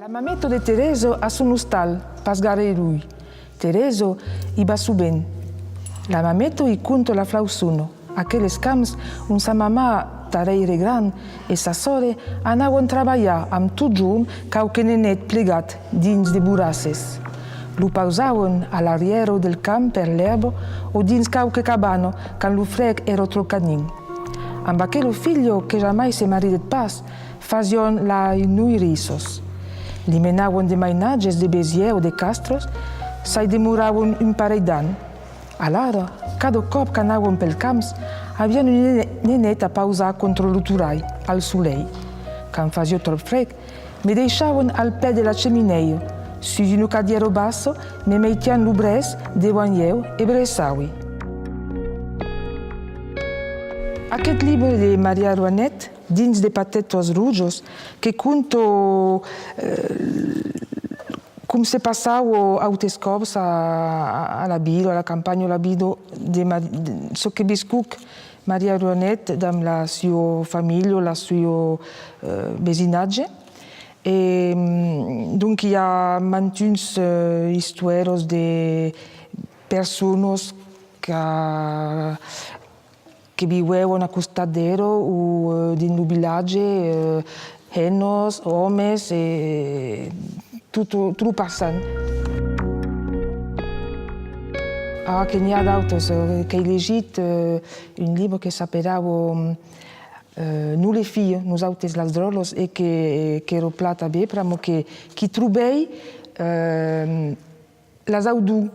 Mameto de Tereso a son hostal, pas gare lui. Tereso i va subent. La mameto i conto la flausuno. Aquelles camps on sa mamà tareire gran e sa sore anauen treballar amb tot junt quauque nenet plegat dins de burasses. Lo pausauen a l'arriero del camp per l'erbo o dins quauque cabano quand lo frec ero tro canin. Amb aquello figlio che jamais se maridet pas, fazion la nui risos. Li menauen de mainatges de besier o de castros, sai demorauen un parell d'an. Alara, cada cop que anaven pel camps, havien una nenet a pausar contra l'uturai, al soleil. Quand fazia trop frec, me deixaven al pè de la xeminea, sus un cadiero basso, me meitian lo bres devant eu e bressaui. Aquest llibre de Maria Rouanet, dins de Patetos Rujos, que conto com se passava autes cops a la vida, a la campanya a la vida de ce que viscut Maria Rouanet amb la sua família, la sua vecinatge. E donc hi ha mantuns històries de persones que viveuen a costat d'ero o dins el vilatge, nenos, homes, tot passant. Ara que n'hi ha d'autres, que he llegit un llibre que s'appellava Nous les filles, nosaltres les droles, e que era pla també, però que trobei les audus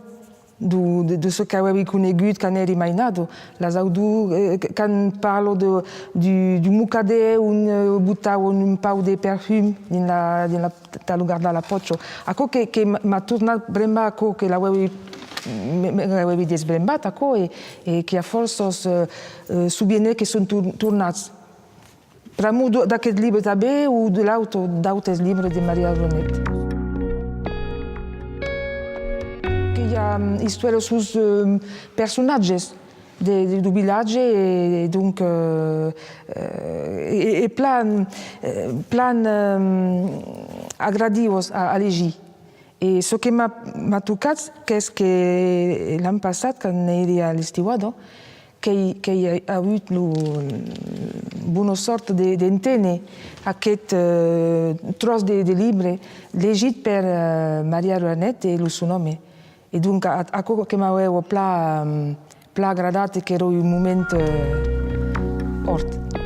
de ce que avevi conegut quan era mainado. Les audus, quan parlo du mucadet on botaven un pau de perfum dins la lugar de la potxo. Això que m'ha tornat brembar, que l'avevi desbrembat, e que a forces subviene que són tornats. Per amor d'aquest llibre també o de d'altres llibres de Maria Rouanet. Hi ha històries sus personatges del vilatge e donc plan agradius a llegir. E ce que m'ha tocat és que l'any passat, quan era a l'estiuada, que hi ha hagut la bona sort d'entendre aquest tros de llibre llegit per Maria Rouanet i el seu home. E donc, això que m'ha pla agradat, que era un moment fort.